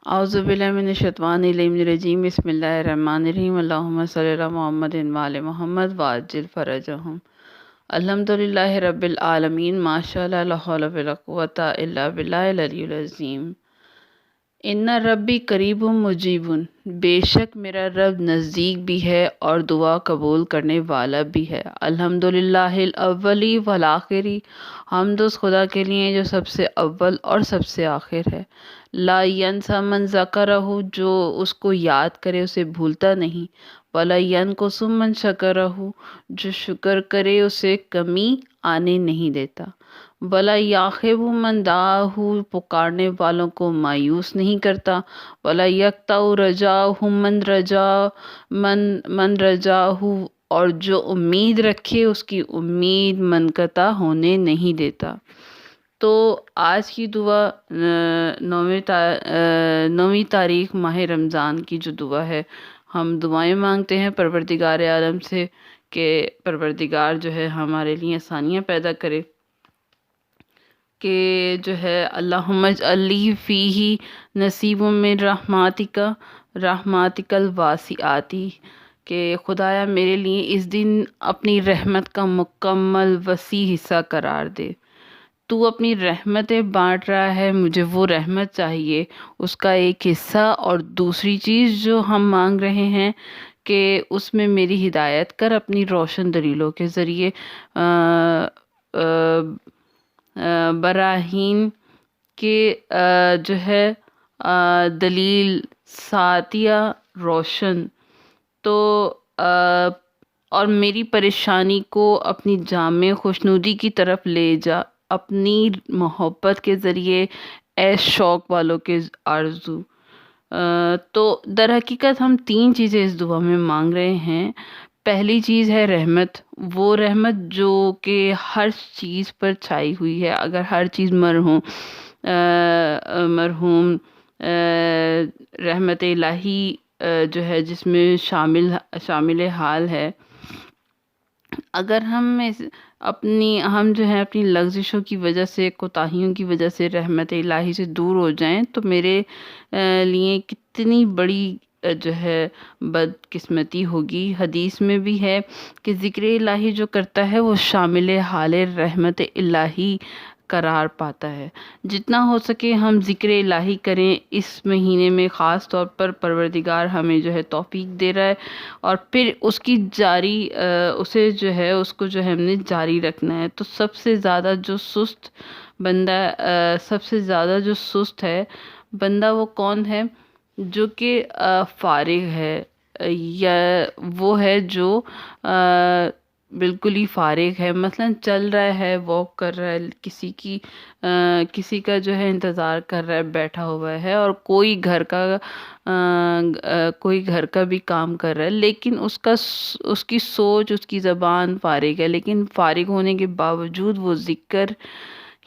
اعوذ باللہ من الشیطان الرجیم بسم اللہ الرحمن الرحیم اللہم صلی علی محمد وآل محمد وعجل فرجہم۔ الحمد للہ رب العالمین، ماشاء اللہ لا حول ولا قوۃ الا باللہ العلی العظیم۔ ان ربی قریب مجیب، بے شک میرا رب نزدیک بھی ہے اور دعا قبول کرنے والا بھی ہے۔ الحمد للہ الاولی والآخری، حمد اس خدا کے لیے جو سب سے اول اور سب سے آخر ہے۔ لا ینسا من ذکرہ، جو اس کو یاد کرے اسے بھولتا نہیں۔ ولا ینقص من شکرہ، جو شکر کرے اسے کمی آنے نہیں دیتا۔ ولا یاخب من دعاہ، پکارنے والوں کو مایوس نہیں کرتا۔ ولا یقطع رجاہ من رجاہ، اور جو امید رکھے اس کی امید منقطع ہونے نہیں دیتا۔ تو آج کی دعا 9ویں تاریخ ماہ رمضان کی جو دعا ہے، ہم دعائیں مانگتے ہیں پروردگار عالم سے کہ پروردگار جو ہے ہمارے لیے آسانیاں پیدا کرے، کہ جو ہے اللہم اجعل لی فیہ نصیب من رحماتک الواسعاتی، کہ خدایا میرے لیے اس دن اپنی رحمت کا مکمل وسیع حصہ قرار دے۔ تو اپنی رحمتیں بانٹ رہا ہے، مجھے وہ رحمت چاہیے، اس کا ایک حصہ۔ اور دوسری چیز جو ہم مانگ رہے ہیں کہ اس میں میری ہدایت کر اپنی روشن دلیلوں کے ذریعے، براہین کے جو ہے دلیل ساتیہ روشن، تو اور میری پریشانی کو اپنی جامع خوشنودی کی طرف لے جا، اپنی محبت کے ذریعے اے شوق والوں کے آرزو۔ تو در حقیقت ہم 3 چیزیں اس دعا میں مانگ رہے ہیں۔ پہلی چیز ہے رحمت، وہ رحمت جو کہ ہر چیز پر چھائی ہوئی ہے۔ اگر ہر چیز مرحوم رحمت الہی جو ہے جس میں شامل حال ہے، اگر ہم جو ہے اپنی لغزشوں کی وجہ سے، کوتاہیوں کی وجہ سے رحمت الہی سے دور ہو جائیں تو میرے لیے کتنی بڑی جو ہے بد قسمتی ہوگی۔ حدیث میں بھی ہے کہ ذکر الہی جو کرتا ہے وہ شامل حال رحمت الہی قرار پاتا ہے۔ جتنا ہو سکے ہم ذکر الہی کریں اس مہینے میں، خاص طور پر پروردگار ہمیں جو ہے توفیق دے رہا ہے، اور پھر اس کی اس کو جو ہے ہم نے جاری رکھنا ہے۔ تو سب سے زیادہ جو سست ہے بندہ وہ کون ہے؟ جو کہ فارغ ہے، یا وہ ہے جو بالکل ہی فارغ ہے، مثلا چل رہا ہے، واک کر رہا ہے، کسی کا جو ہے انتظار کر رہا ہے، بیٹھا ہوا ہے، اور کوئی گھر کا بھی کام کر رہا ہے، لیکن اس کی سوچ، اس کی زبان فارغ ہے، لیکن فارغ ہونے کے باوجود وہ ذکر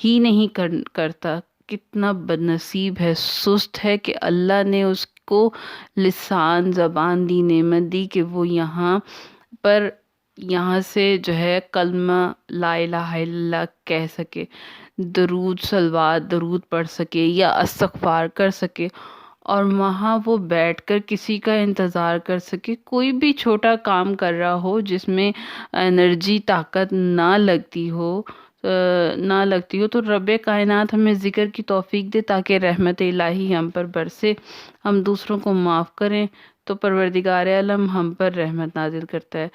ہی نہیں کرتا۔ کتنا بدنصیب ہے، سست ہے کہ اللہ نے اس کو لسان، زبان دی، نعمت دی کہ وہ یہاں سے جو ہے کلمہ لا الہ الا اللہ کہہ سکے، درود پڑھ سکے یا استغفار کر سکے، اور وہاں وہ بیٹھ کر کسی کا انتظار کر سکے۔ کوئی بھی چھوٹا کام کر رہا ہو جس میں انرجی، طاقت نہ لگتی ہو تو رب کائنات ہمیں ذکر کی توفیق دے تاکہ رحمت الہی ہم پر برسے، ہم دوسروں کو معاف کریں تو پروردگار عالم ہم پر رحمت نازل کرتا ہے۔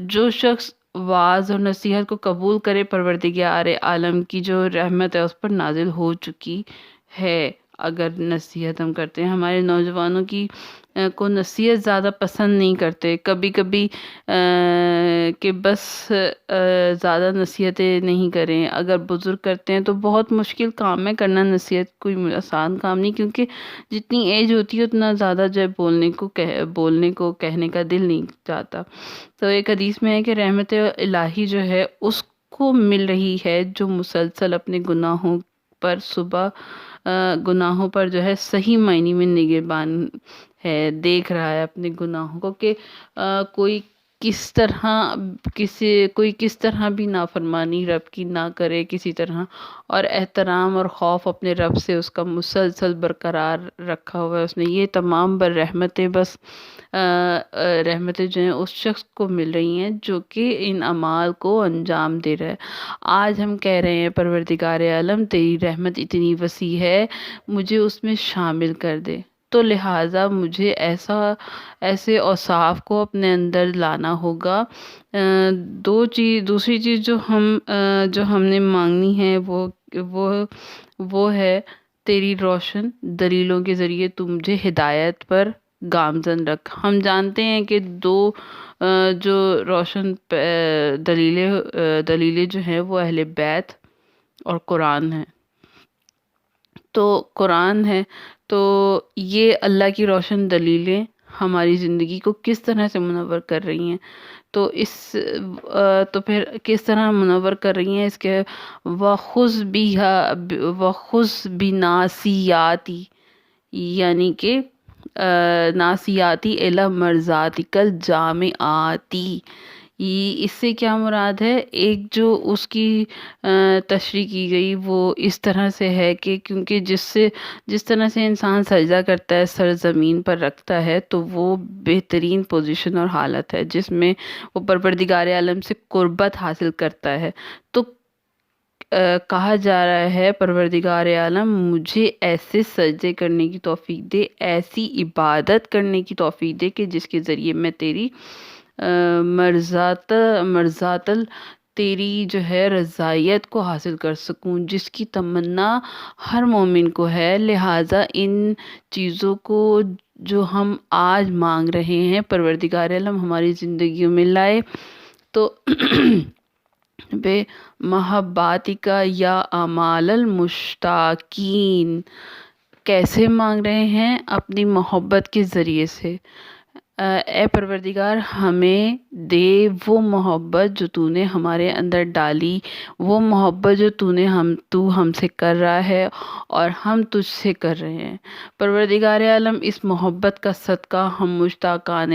جو شخص وعظ اور نصیحت کو قبول کرے، پروردگار عالم کی جو رحمت ہے اس پر نازل ہو چکی ہے۔ اگر نصیحت ہم کرتے ہیں، ہمارے نوجوانوں کو نصیحت زیادہ پسند نہیں کرتے، کبھی کبھی کہ بس زیادہ نصیحتیں نہیں کریں۔ اگر بزرگ کرتے ہیں تو بہت مشکل کام ہے کرنا نصیحت، کوئی آسان کام نہیں، کیونکہ جتنی ایج ہوتی ہے اتنا زیادہ جو ہے بولنے کو کہنے کا دل نہیں چاہتا۔ تو ایک حدیث میں ہے کہ رحمت الہی جو ہے اس کو مل رہی ہے جو مسلسل اپنے گناہوں پر جو ہے صحیح معنی میں نگہبان ہے، دیکھ رہا ہے اپنے گناہوں کو کہ کوئی کوئی کس طرح بھی نافرمانی رب کی نہ کرے کسی طرح، اور احترام اور خوف اپنے رب سے اس کا مسلسل برقرار رکھا ہوا ہے اس نے، یہ تمام بر رحمتیں بس رحمتیں جو ہیں اس شخص کو مل رہی ہیں جو کہ ان اعمال کو انجام دے رہا ہے۔ آج ہم کہہ رہے ہیں پروردگار عالم تیری رحمت اتنی وسیع ہے، مجھے اس میں شامل کر دے، تو لہٰذا مجھے ایسے اوصاف کو اپنے اندر لانا ہوگا۔ دوسری چیز جو ہم نے مانگنی ہے وہ ہے تیری روشن دلیلوں کے ذریعے تو مجھے ہدایت پر گامزن رکھ۔ ہم جانتے ہیں کہ دو جو روشن دلیلیں جو ہیں وہ اہل بیت اور قرآن ہیں۔ تو قرآن ہے تو یہ اللہ کی روشن دلیلیں ہماری زندگی کو کس طرح سے منور کر رہی ہیں، تو پھر کس طرح منور کر رہی ہیں اس کے وَخُذْ بِنَاصِیَاتِی، یعنی کہ ناسیاتی الی مرضاتک الجامعاتی۔ اس سے کیا مراد ہے؟ ایک جو اس کی تشریح کی گئی وہ اس طرح سے ہے کہ کیونکہ جس طرح سے انسان سجدہ کرتا ہے، سر زمین پر رکھتا ہے، تو وہ بہترین پوزیشن اور حالت ہے جس میں وہ پروردگار عالم سے قربت حاصل کرتا ہے۔ تو کہا جا رہا ہے پروردگار عالم مجھے ایسے سجدے کرنے کی توفیق دے، ایسی عبادت کرنے کی توفیق دے کہ جس کے ذریعے میں تیری تیری جو ہے رضائیت کو حاصل کر سکوں، جس کی تمنا ہر مومن کو ہے۔ لہٰذا ان چیزوں کو جو ہم آج مانگ رہے ہیں پروردگار عالم ہماری زندگیوں میں لائے، تو بے محباتک یا اعمال المشتاقین، کیسے مانگ رہے ہیں؟ اپنی محبت کے ذریعے سے۔ اے پروردگار ہمیں دے وہ محبت جو تو نے ہمارے اندر ڈالی، وہ محبت جو تو ہم سے کر رہا ہے اور ہم تجھ سے کر رہے ہیں۔ پروردگار عالم اس محبت کا صدقہ ہم مشتاقان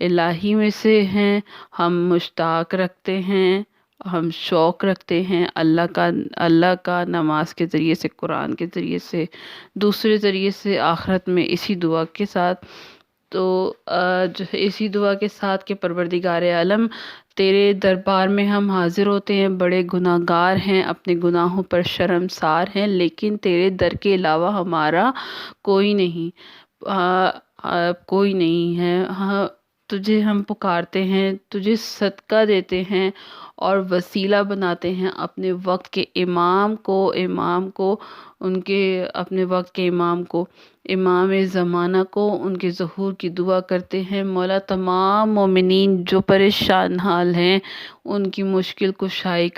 الہی میں سے ہیں، ہم مشتاق رکھتے ہیں، ہم شوق رکھتے ہیں اللہ کا نماز کے ذریعے سے، قرآن کے ذریعے سے، دوسرے ذریعے سے، آخرت میں اسی دعا کے ساتھ۔ تو اسی دعا کے ساتھ کہ پروردگار عالم تیرے دربار میں ہم حاضر ہوتے ہیں، بڑے گناہ گار ہیں، اپنے گناہوں پر شرمسار ہیں، لیکن تیرے در کے علاوہ ہمارا کوئی نہیں ہے۔ تجھے ہم پکارتے ہیں، تجھے صدقہ دیتے ہیں اور وسیلہ بناتے ہیں اپنے وقت کے امام کو اپنے وقت کے امام کو، امام زمانہ کو، ان کے ظہور کی دعا کرتے ہیں۔ مولا تمام مومنین جو پریشان حال ہیں ان کی مشکل کشائی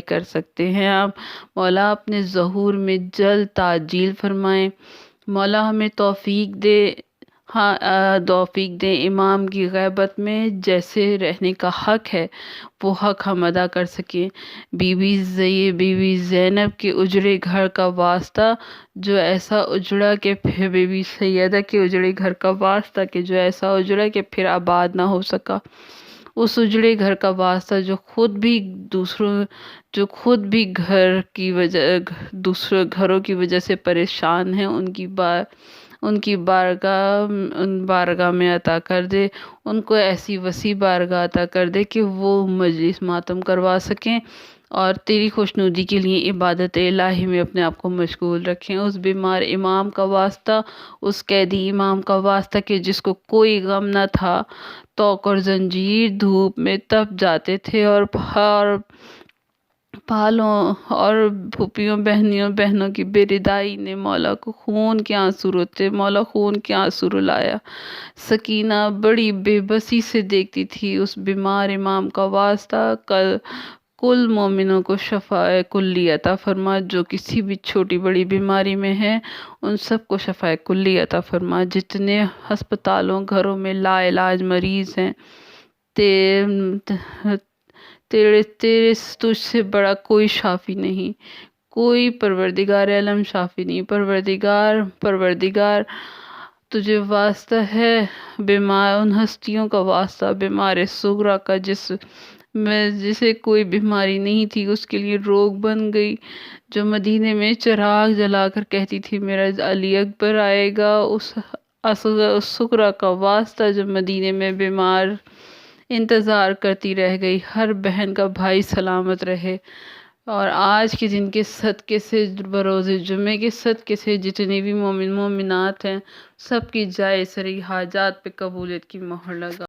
کر سکتے ہیں آپ۔ مولا اپنے ظہور میں جلد تعجیل فرمائیں۔ مولا ہمیں توفیق دے امام کی غیبت میں جیسے رہنے کا حق ہے وہ حق ہم ادا کر سکیں۔ بی بی زینب کے اجڑے گھر کا واسطہ جو ایسا اجڑا کہ پھر بی بی سیدہ کے اجڑے گھر کا واسطہ کہ جو ایسا اجڑا کہ پھر آباد نہ ہو سکا، اس اجڑے گھر کا واسطہ جو خود بھی دوسرے گھروں کی وجہ سے پریشان ہیں، ان کی بارگاہ میں عطا کر دے، ان کو ایسی وسیع بارگاہ عطا کر دے کہ وہ مجلس ماتم کروا سکیں اور تیری خوشنودی کے لیے عبادت الہی میں اپنے آپ کو مشغول رکھیں۔ اس بیمار امام کا واسطہ، اس قیدی امام کا واسطہ کہ جس کو کوئی غم نہ تھا، توق اور زنجیر دھوپ میں تپ جاتے تھے اور پالوں اور پھوپھیوں بہنوں کی بے ردائی نے مولا کو خون کے آنسو روتے، مولا خون کے آنسو رلایا۔ سکینہ بڑی بے بسی سے دیکھتی تھی اس بیمار امام کا واسطہ، کل مومنوں کو شفائے کلی عطا فرما، جو کسی بھی چھوٹی بڑی بیماری میں ہیں ان سب کو شفائے کلی عطا فرما۔ جتنے ہسپتالوں گھروں میں لا علاج مریض ہیں، تجھ سے بڑا کوئی شافی نہیں، کوئی پروردگار عالم شافی نہیں۔ پروردگار تجھے واسطہ ہے بیمار ان ہستیوں کا واسطہ بیمار صغرا کا، جسے کوئی بیماری نہیں تھی، اس کے لیے روگ بن گئی، جو مدینے میں چراغ جلا کر کہتی تھی میرا علی اکبر آئے گا۔ اس صغرا کا واسطہ جو مدینے میں بیمار انتظار کرتی رہ گئی، ہر بہن کا بھائی سلامت رہے۔ اور آج کے دن کے صدقے سے، بروز جمعے کے صدقے سے، جتنے بھی مومن مومنات ہیں، سب کی جائے سری حاجات پہ قبولیت کی مہر لگا۔